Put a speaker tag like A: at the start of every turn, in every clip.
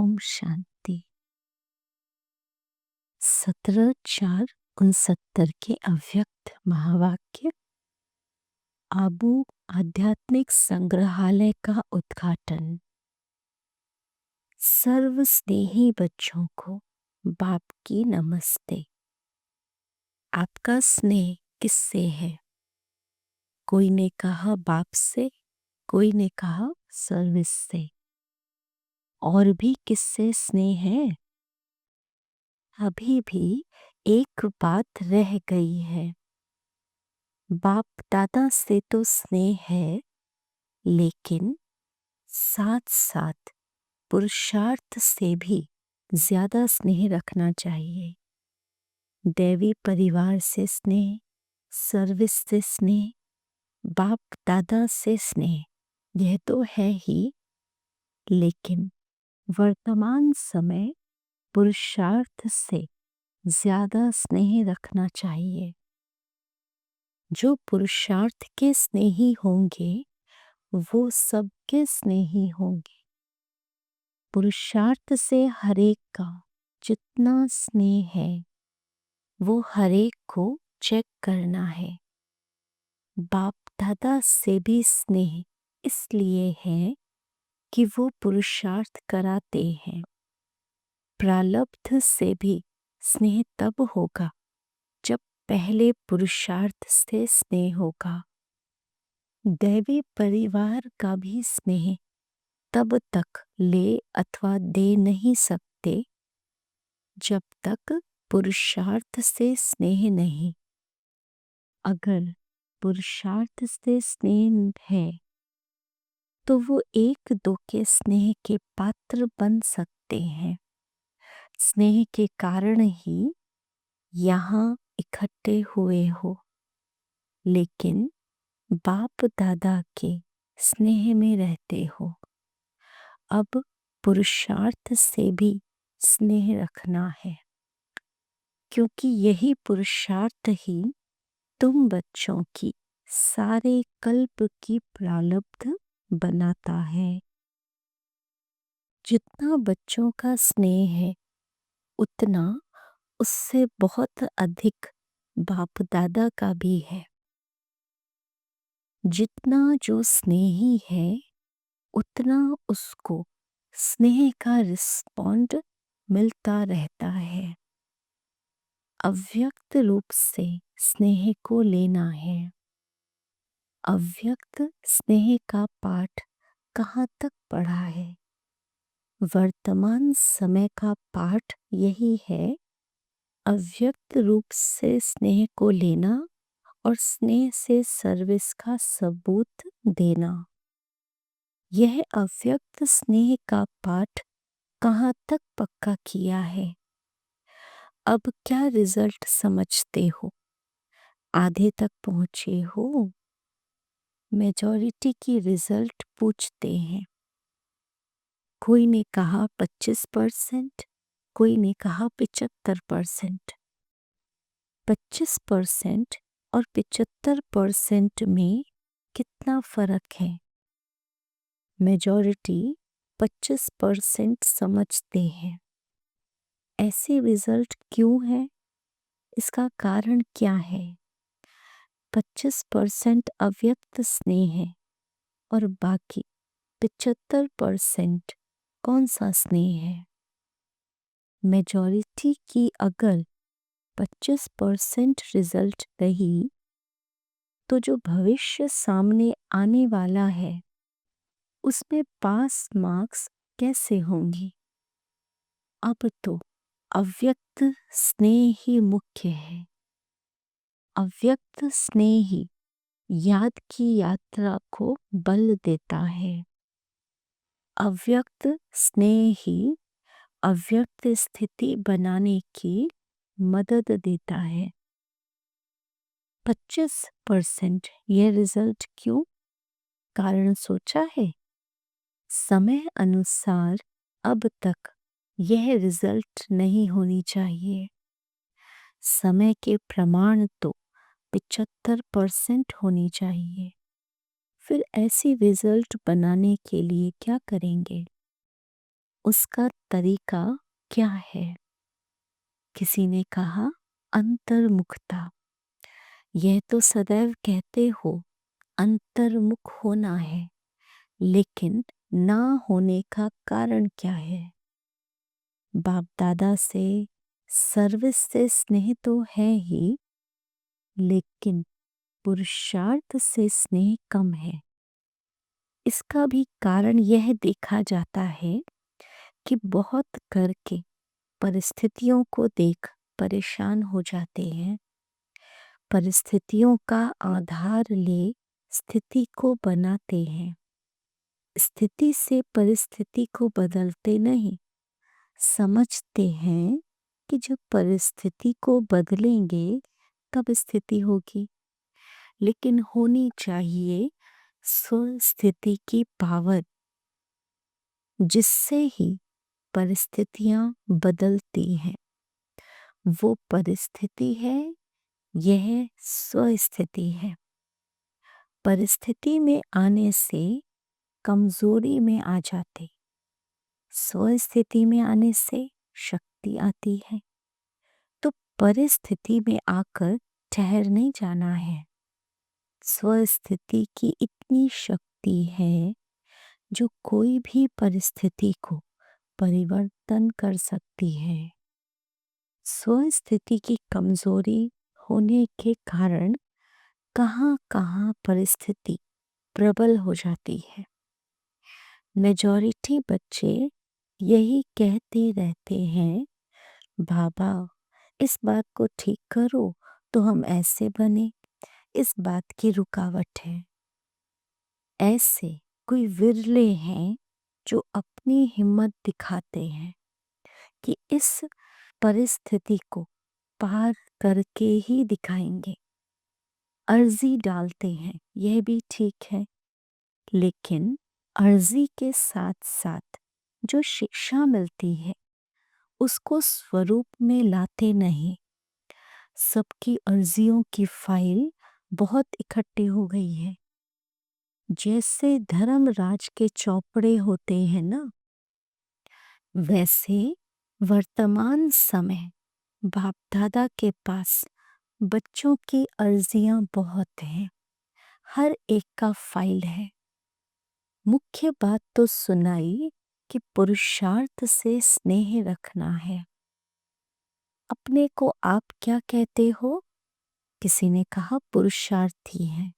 A: ओम शांति। 17/4/69 के अव्यक्त महावाक्य। आबू आध्यात्मिक संग्रहालय का उद्घाटन। सर्व स्नेही बच्चों को बाप की नमस्ते। आपका स्नेह किससे है? कोई ने कहा बाप से, कोई ने कहा सर्विस से। और भी किससे स्नेह है? अभी भी एक बात रह गई है। बाप दादा से तो स्नेह है, लेकिन साथ साथ पुरुषार्थ से भी ज्यादा स्नेह रखना चाहिए। दैवी परिवार से स्नेह, सर्विस से स्नेह, बाप दादा से स्नेह, यह तो है ही, लेकिन वर्तमान समय पुरुषार्थ से ज्यादा स्नेह रखना चाहिए। जो पुरुषार्थ के स्नेही होंगे वो सबके स्नेही होंगे। पुरुषार्थ से हरेक का जितना स्नेह है वो हरेक को चेक करना है। बाप दादा से भी स्नेह इसलिए है कि वो पुरुषार्थ कराते हैं। प्रारब्ध से भी स्नेह तब होगा जब पहले पुरुषार्थ से स्नेह होगा। दैवी परिवार का भी स्नेह तब तक ले अथवा दे नहीं सकते जब तक पुरुषार्थ से स्नेह नहीं। अगर पुरुषार्थ से स्नेह है तो वो एक दो के स्नेह के पात्र बन सकते हैं। स्नेह के कारण ही यहाँ इकट्ठे हुए हो, लेकिन बाप दादा के स्नेह में रहते हो। अब पुरुषार्थ से भी स्नेह रखना है, क्योंकि यही पुरुषार्थ ही तुम बच्चों की सारे कल्प की प्रारब्ध बनाता है। जितना बच्चों का स्नेह है उतना उससे बहुत अधिक बाप दादा का भी है। जितना जो स्नेही है उतना उसको स्नेह का रिस्पॉन्ड मिलता रहता है। अव्यक्त रूप से स्नेह को लेना है। अव्यक्त स्नेह का पाठ कहाँ तक पढ़ा है? वर्तमान समय का पाठ यही है, अव्यक्त रूप से स्नेह को लेना और स्नेह से सर्विस का सबूत देना। यह अव्यक्त स्नेह का पाठ कहाँ तक पक्का किया है? अब क्या रिजल्ट समझते हो? आधे तक पहुंचे हो? मेजॉरिटी की रिजल्ट पूछते हैं। कोई ने कहा 25%, कोई ने कहा 75%। 25% और 75% में कितना फर्क है? मेजॉरिटी 25% समझते हैं। ऐसे रिजल्ट क्यों है? इसका कारण क्या है? 25% अव्यक्त स्नेह है और बाकी 75% कौन सा स्नेह है? मेजॉरिटी की अगर 25% रिजल्ट रही तो जो भविष्य सामने आने वाला है उसमें पास मार्क्स कैसे होंगी? अब तो अव्यक्त स्नेह ही मुख्य है। अव्यक्त स्नेह ही याद की यात्रा को बल देता है। अव्यक्त स्नेह ही अव्यक्त स्थिति बनाने की मदद देता है। 25% यह रिजल्ट क्यों? कारण सोचा है? समय अनुसार अब तक यह रिजल्ट नहीं होनी चाहिए। समय के प्रमाण तो 75% होनी चाहिए। फिर ऐसी रिजल्ट बनाने के लिए क्या करेंगे? उसका तरीका क्या है? किसी ने कहा अंतर्मुखता। यह तो सदैव कहते हो अंतर्मुख होना है, लेकिन ना होने का कारण क्या है? बाप दादा से सर्विस से स्नेह तो है ही, लेकिन पुरुषार्थ से स्नेह कम है। इसका भी कारण यह देखा जाता है कि बहुत करके परिस्थितियों को देख परेशान हो जाते हैं। परिस्थितियों का आधार ले स्थिति को बनाते हैं। स्थिति से परिस्थिति को बदलते नहीं। समझते हैं कि जब परिस्थिति को बदलेंगे तब स्थिति होगी, लेकिन होनी चाहिए स्वस्थिति की पावर, जिससे ही परिस्थितियां बदलती हैं। वो परिस्थिति है, यह स्वस्थिति है। परिस्थिति में आने से कमजोरी में आ जाते, स्वस्थिति में आने से शक्ति आती है। तो परिस्थिति में आकर ठहर नहीं जाना है। स्वस्थिति की इतनी शक्ति है जो कोई भी परिस्थिति को परिवर्तन कर सकती है। स्वस्थिति की कमजोरी होने के कारण कहाँ कहाँ परिस्थिति प्रबल हो जाती है। मेजॉरिटी बच्चे यही कहते रहते हैं, बाबा इस बात को ठीक करो तो हम ऐसे बने, इस बात की रुकावट है। ऐसे कोई विरले हैं जो अपनी हिम्मत दिखाते हैं कि इस परिस्थिति को पार करके ही दिखाएंगे। अर्जी डालते हैं, यह भी ठीक है, लेकिन अर्जी के साथ साथ जो शिक्षा मिलती है उसको स्वरूप में लाते नहीं। सबकी अर्जियों की फाइल बहुत इकट्ठी हो गई है। जैसे धर्मराज के चौपड़े होते हैं ना, वैसे वर्तमान समय बाप दादा के पास बच्चों की अर्जियां बहुत हैं। हर एक का फाइल है। मुख्य बात तो सुनाई कि पुरुषार्थ से स्नेह रखना है। अपने को आप क्या कहते हो? किसी ने कहा पुरुषार्थी है।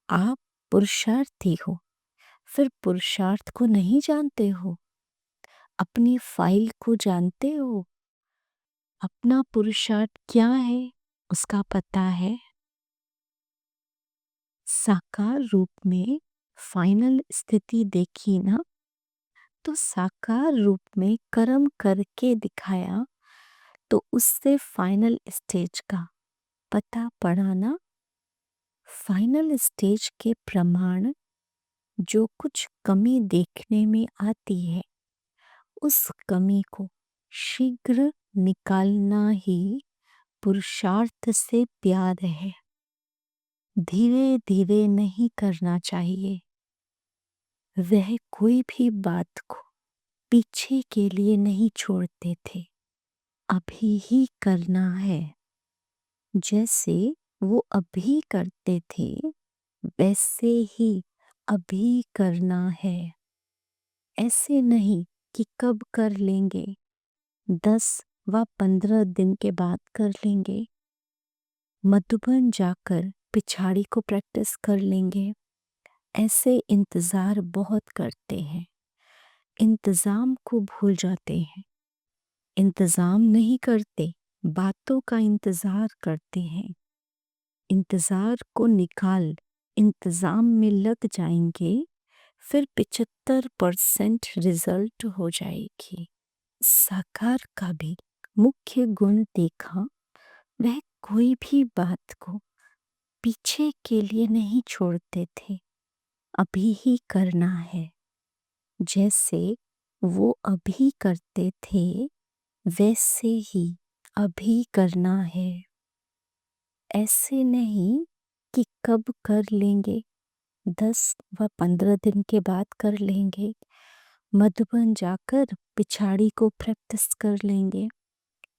A: आप पुरुषार्थी हो, फिर पुरुषार्थ को नहीं जानते हो? अपनी फाइल को जानते हो? अपना पुरुषार्थ क्या है उसका पता है? साकार रूप में फाइनल स्थिति देखी ना, तो साकार रूप में कर्म करके दिखाया तो उससे फाइनल स्टेज का पता पड़ा ना। फाइनल स्टेज के प्रमाण जो कुछ कमी देखने में आती है, उस कमी को शीघ्र निकालना ही पुरुषार्थ से प्यार है। धीरे धीरे नहीं करना चाहिए। वह कोई भी बात को पीछे के लिए नहीं छोड़ते थे, अभी ही करना है। जैसे वो अभी करते थे वैसे ही अभी करना है। ऐसे नहीं कि कब कर लेंगे, 10 व 15 दिन के बाद कर लेंगे, मधुबन जाकर पिछाड़ी को प्रैक्टिस कर लेंगे। ऐसे इंतज़ार बहुत करते हैं, इंतज़ाम को भूल जाते हैं। इंतज़ाम नहीं करते, बातों का इंतज़ार करते हैं। इंतज़ार को निकाल इंतज़ाम में लग जाएंगे, फिर 75% रिजल्ट हो जाएगी। साकार का भी मुख्य गुण देखा, वह कोई भी बात को पीछे के लिए नहीं छोड़ते थे, अभी ही करना है। जैसे वो अभी करते थे वैसे ही अभी करना है। ऐसे नहीं कि कब कर लेंगे, 10 व 15 दिन के बाद कर लेंगे, मधुबन जाकर पिछाड़ी को प्रैक्टिस कर लेंगे।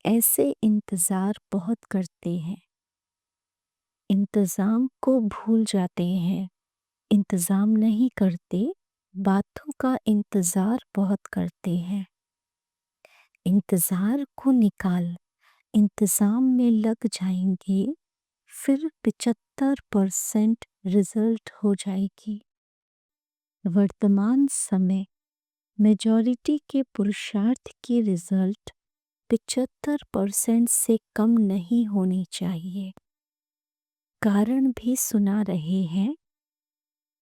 A: ऐसे इंतज़ार बहुत करते हैं, इंतज़ाम को भूल जाते हैं, इंतज़ाम नहीं करते, बातों का इंतज़ार बहुत करते हैं। इंतज़ार को निकाल, इंतज़ाम में लग जाएंगे, फिर 75% रिजल्ट हो जाएगी। वर्तमान समय मेजॉरिटी के पुरुषार्थ की रिजल्ट 75% से कम नहीं होनी चाहिए। कारण भी सुना रहे हैं,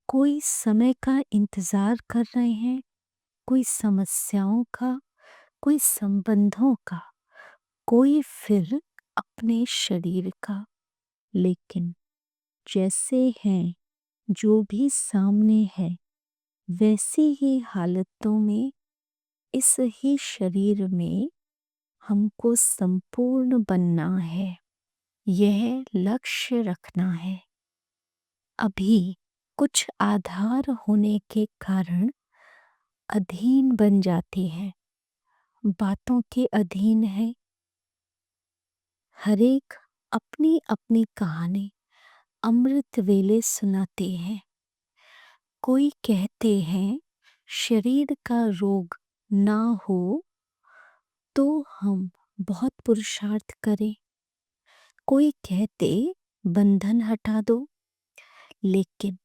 A: कोई समय का इंतज़ार कर रहे हैं, कोई समस्याओं का, कोई संबंधों का, कोई फिर अपने शरीर का। लेकिन जैसे हैं, जो भी सामने है, वैसी ही हालतों में इस ही शरीर में हमको संपूर्ण बनना है। यह लक्ष्य रखना है। अभी कुछ आधार होने के कारण अधीन बन जाते हैं, बातों के अधीन है। हरेक अपनी अपनी कहानी अमृत वेले सुनाते हैं। कोई कहते हैं शरीर का रोग ना हो तो हम बहुत पुरुषार्थ करें। कोई कहते बंधन हटा दो, लेकिन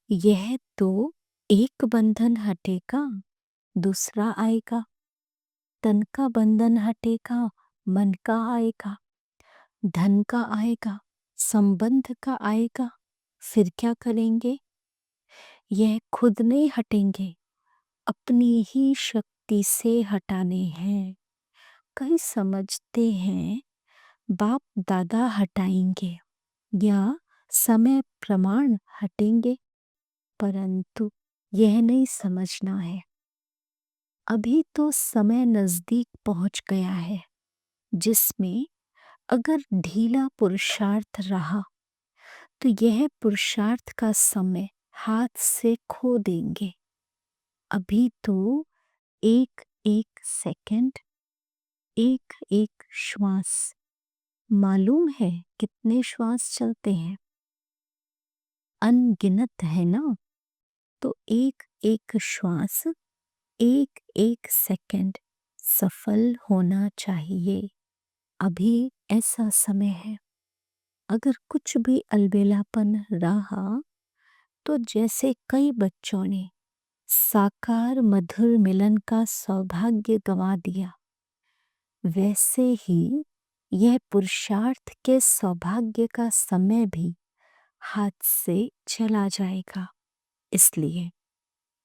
A: यह तो एक बंधन हटेगा, दूसरा आएगा। तन का बंधन हटेगा, मन का आएगा, धन का आएगा, संबंध का आएगा। फिर क्या करेंगे? यह खुद नहीं हटेंगे, अपनी ही शक्ति से हटाने हैं। कई समझते हैं बाप दादा हटाएंगे या समय प्रमाण हटेंगे, परंतु यह नहीं समझना है। अभी तो समय नजदीक पहुंच गया है, जिसमें अगर ढीला पुरुषार्थ रहा तो यह पुरुषार्थ का समय हाथ से खो देंगे। अभी तो एक एक सेकंड, एक एक श्वास, मालूम है कितने श्वास चलते हैं? अनगिनत है ना? तो एक एक श्वास, एक एक सेकंड सफल होना चाहिए। अभी ऐसा समय है। अगर कुछ भी अलबेलापन रहा तो जैसे कई बच्चों ने साकार मधुर मिलन का सौभाग्य गंवा दिया, वैसे ही यह पुरुषार्थ के सौभाग्य का समय भी हाथ से चला जाएगा। इसलिए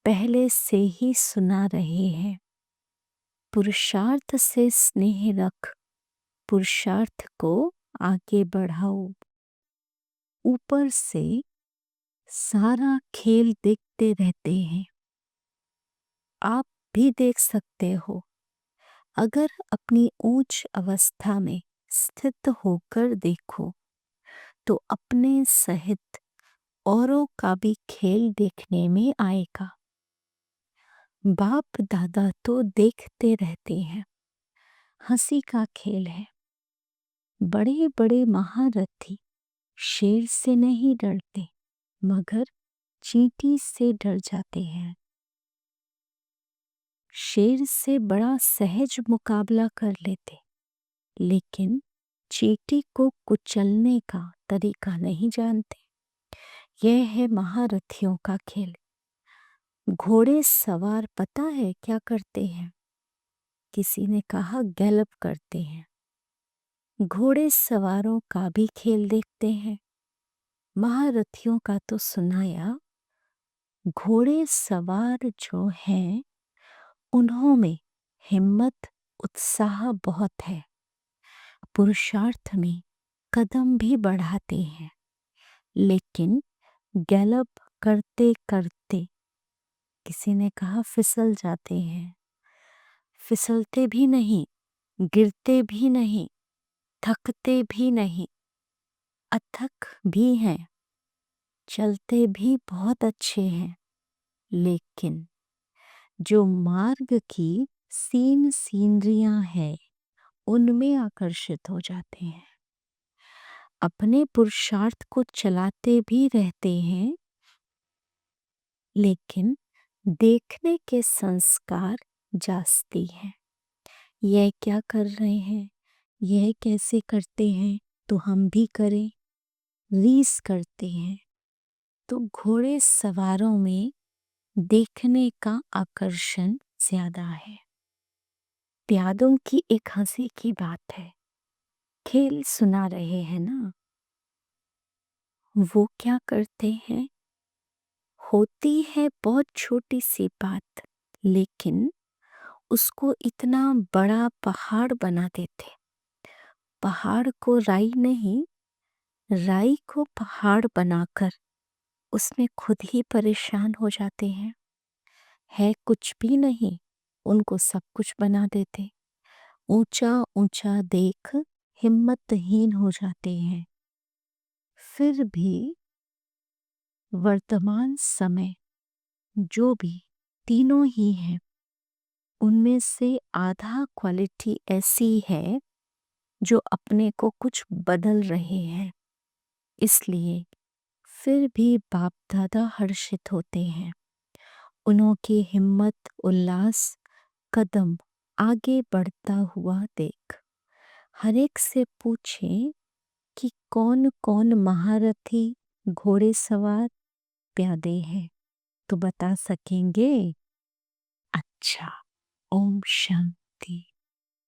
A: पहले से ही सुना रहे हैं, पुरुषार्थ से स्नेह रख, पुरुषार्थ को आगे बढ़ाओ। ऊपर से सारा खेल देखते रहते हैं, आप भी देख सकते हो। अगर अपनी ऊंच अवस्था में स्थित होकर देखो तो अपने सहित औरों का भी खेल देखने में आएगा। बाप दादा तो देखते रहते हैं, हंसी का खेल है। बड़े बड़े महारथी शेर से नहीं डरते, मगर चींटी से डर जाते हैं। शेर से बड़ा सहज मुकाबला कर लेते, लेकिन चींटी को कुचलने का तरीका नहीं जानते। यह है महारथियों का खेल। घोड़े सवार पता है क्या करते हैं? किसी ने कहा गैलप करते हैं। घोड़े सवारों का भी खेल देखते हैं। महारथियों का तो सुनाया। घोड़े सवार जो हैं, उन्हों में हिम्मत उत्साह बहुत है, पुरुषार्थ में कदम भी बढ़ाते हैं, लेकिन गैलप करते करते किसी ने कहा फिसल जाते हैं। फिसलते भी नहीं, गिरते भी नहीं, थकते भी नहीं, अथक भी हैं, चलते भी बहुत अच्छे हैं, लेकिन जो मार्ग की सीनरियां हैं उनमें आकर्षित हो जाते हैं। अपने पुरुषार्थ को चलाते भी रहते हैं, लेकिन देखने के संस्कार जास्ती हैं। यह क्या कर रहे हैं, यह कैसे करते हैं, तो हम भी करें, रीस करते हैं। तो घोड़े सवारों में देखने का आकर्षण ज्यादा है। प्यादों की एक हंसी की बात है, खेल सुना रहे हैं ना, वो क्या करते हैं, होती है बहुत छोटी सी बात, लेकिन उसको इतना बड़ा पहाड़ बना देते। पहाड़ को राई नहीं, राई को पहाड़ बनाकर उसमें खुद ही परेशान हो जाते हैं। है कुछ भी नहीं, उनको सब कुछ बना देते। ऊंचा ऊंचा देख हिम्मतहीन हो जाते हैं। फिर भी वर्तमान समय जो भी तीनों ही हैं, उनमें से आधा क्वालिटी ऐसी है जो अपने को कुछ बदल रहे हैं। इसलिए फिर भी बाप दादा हर्षित होते हैं। उनकी हिम्मत उल्लास कदम आगे बढ़ता हुआ देख। हर एक से पूछें कि कौन कौन महारथी घोड़े सवार प्यादे हैं, तो बता सकेंगे। अच्छा, ओम शांति।